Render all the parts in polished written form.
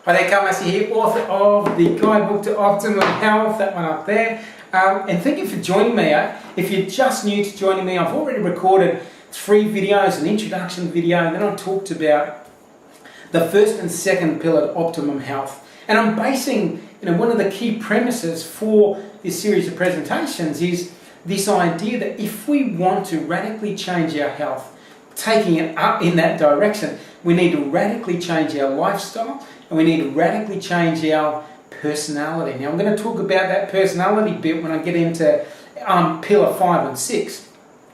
Hi there, Massy here, author of the Guidebook to Optimum Health, that one up there. And thank you for joining me. If you're just new to joining me, I've already recorded 3 videos, an introduction video, and then I talked about the first and second pillar of Optimum Health. And I'm basing, one of the key premises for this series of presentations is this idea that if we want to radically change our health, taking it up in that direction, we need to radically change our lifestyle and we need to radically change our personality. Now I'm going to talk about that personality bit when I get into pillar 5 and 6.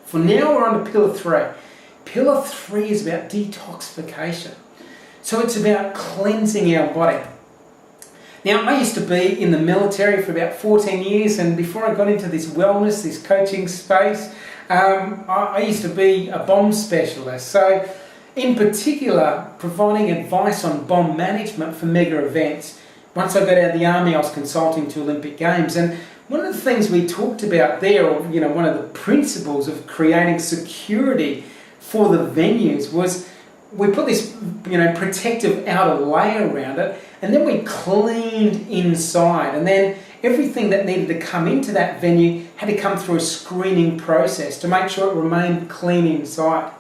For now we're on to pillar 3. Pillar 3 is about detoxification. So it's about cleansing our body. Now I used to be in the military for about 14 years, and before I got into this wellness, this coaching space, I used to be a bomb specialist. So in particular, providing advice on bomb management for mega events. Once I got out of the army, I was consulting to Olympic Games, and one of the things we talked about there, or one of the principles of creating security for the venues was we put this protective outer layer around it, and then we cleaned inside, and then everything that needed to come into that venue had to come through a screening process to make sure it remained clean inside.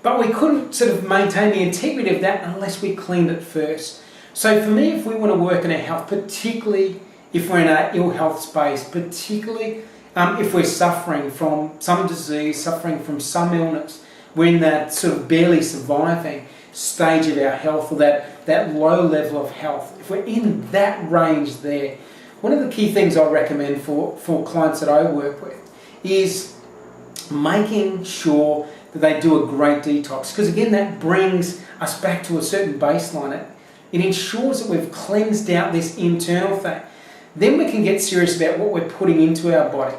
But we couldn't sort of maintain the integrity of that unless we cleaned it first. So for me, if we want to work in our health, particularly if we're in an ill health space, particularly if we're suffering from some disease, suffering from some illness, we're in that sort of barely surviving stage of our health, or that low level of health. If we're in that range there, one of the key things I recommend for clients that I work with is making sure that they do a great detox, because again that brings us back to a certain baseline. It ensures that we've cleansed out this internal thing. Then we can get serious about what we're putting into our body.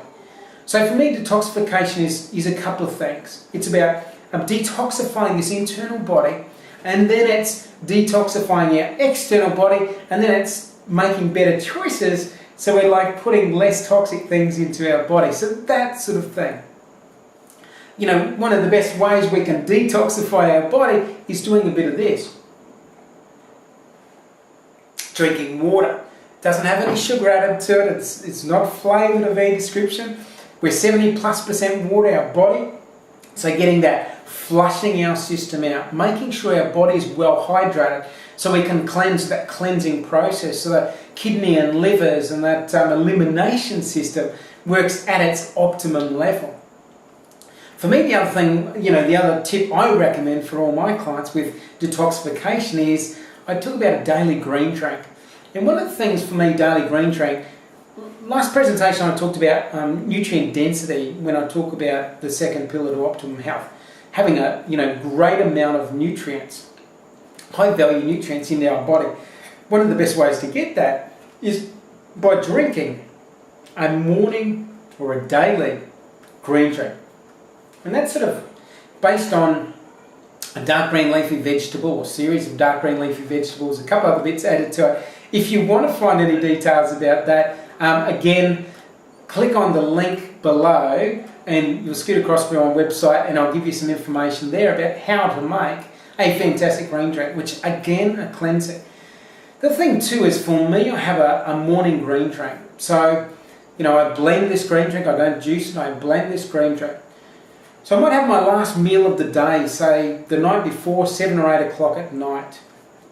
So for me, detoxification is a couple of things. It's about detoxifying this internal body, and then it's detoxifying our external body, and then it's making better choices, so we're like putting less toxic things into our body. So that sort of thing. One of the best ways we can detoxify our body is doing a bit of this. Drinking water. Doesn't have any sugar added to it. It's not flavoured of any description. We're 70+% water, our body. So getting that, flushing our system out, making sure our body is well hydrated so we can cleanse, that cleansing process, so that kidney and livers and that elimination system works at its optimum level. For me, the other thing, the other tip I recommend for all my clients with detoxification is I talk about a daily green drink. And one of the things for me, daily green drink, last presentation I talked about nutrient density when I talk about the second pillar to optimum health. Having a great amount of nutrients, high value nutrients in our body. One of the best ways to get that is by drinking a morning or a daily green drink. And that's sort of based on a dark green leafy vegetable, or series of dark green leafy vegetables, a couple other bits added to it. If you want to find any details about that, again, click on the link below and you'll scoot across to my website, and I'll give you some information there about how to make a fantastic green drink, which again, a cleansing. The thing too is, for me, I have a morning green drink. So, I blend this green drink, I don't juice it, I blend this green drink. So I might have my last meal of the day, say the night before, 7 or 8 o'clock at night.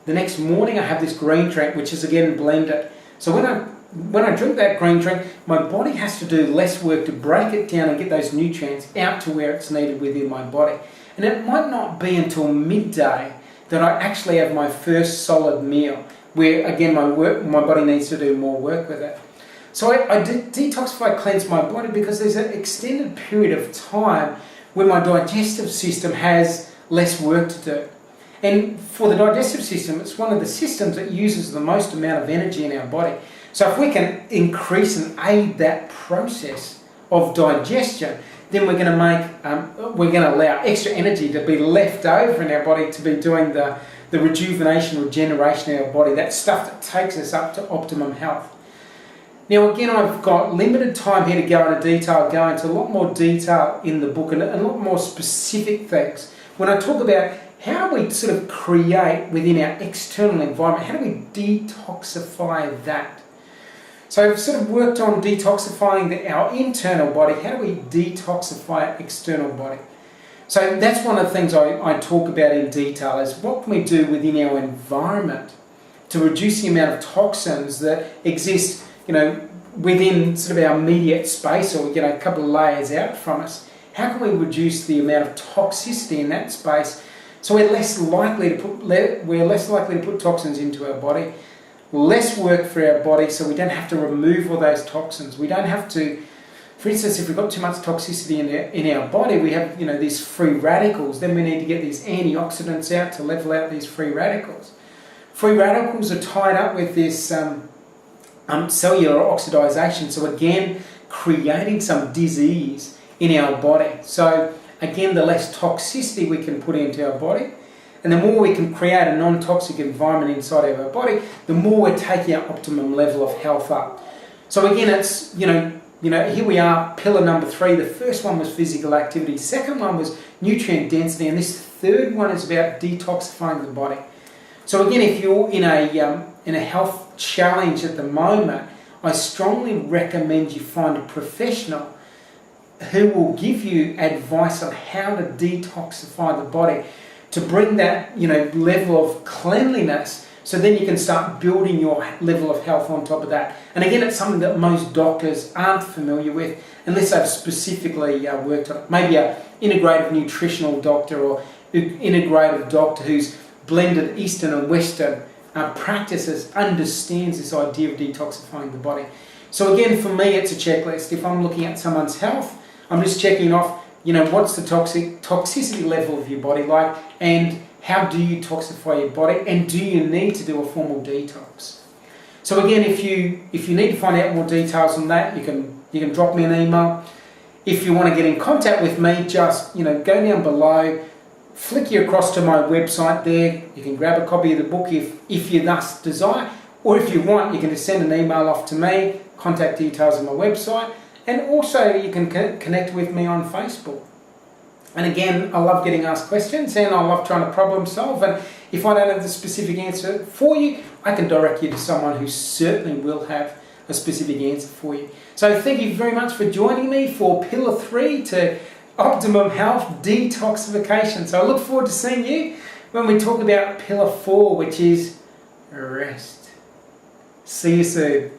The next morning I have this green drink, which is again blended. So when I drink that green drink, my body has to do less work to break it down and get those nutrients out to where it's needed within my body. And it might not be until midday that I actually have my first solid meal, where again my body needs to do more work with it. So I detoxify, cleanse my body, because there's an extended period of time where my digestive system has less work to do. And for the digestive system, it's one of the systems that uses the most amount of energy in our body. So if we can increase and aid that process of digestion, then we're going to allow extra energy to be left over in our body to be doing the rejuvenation, regeneration of our body, that stuff that takes us up to optimum health. Now again, I've got limited time here to go into detail, go into a lot more detail in the book and a lot more specific things. When I talk about how do we sort of create within our external environment, how do we detoxify that. So I've sort of worked on detoxifying our internal body. How do we detoxify our external body? So that's one of the things I talk about in detail, is what can we do within our environment to reduce the amount of toxins that exist, within sort of our immediate space, or a couple of layers out from us. How can we reduce the amount of toxicity in that space so we're less likely to put toxins into our body, less work for our body, so we don't have to remove all those toxins. We don't have to, for instance, if we've got too much toxicity in our body, we have these free radicals. Then we need to get these antioxidants out to level out these free radicals. Free radicals are tied up with this cellular oxidization, so again creating some disease in our body. So again, the less toxicity we can put into our body, and the more we can create a non-toxic environment inside of our body, the more we're taking our optimum level of health up. So again, it's here we are, pillar number 3. The first one was physical activity. Second one was nutrient density, and this third one is about detoxifying the body. So again, if you're in a health challenge at the moment, I strongly recommend you find a professional who will give you advice on how to detoxify the body, to bring that level of cleanliness, so then you can start building your level of health on top of that. And again, it's something that most doctors aren't familiar with unless they've specifically worked on it. Maybe an integrative nutritional doctor or integrative doctor who's blended Eastern and Western practices understands this idea of detoxifying the body. So again, for me, it's a checklist. If I'm looking at someone's health, I'm just checking off, what's the toxicity level of your body like, and how do you toxify your body, and do you need to do a formal detox? So again, if you need to find out more details on that, you can drop me an email. If you want to get in contact with me, just go down below, flick you across to my website there. You can grab a copy of the book if you thus desire, or if you want, you can just send an email off to me, contact details on my website, and also you can connect with me on Facebook. And again, I love getting asked questions, and I love trying to problem solve, and if I don't have the specific answer for you, I can direct you to someone who certainly will have a specific answer for you. So thank you very much for joining me for Pillar 3 to Optimum Health Detoxification. So I look forward to seeing you when we talk about Pillar 4, which is rest. See you soon.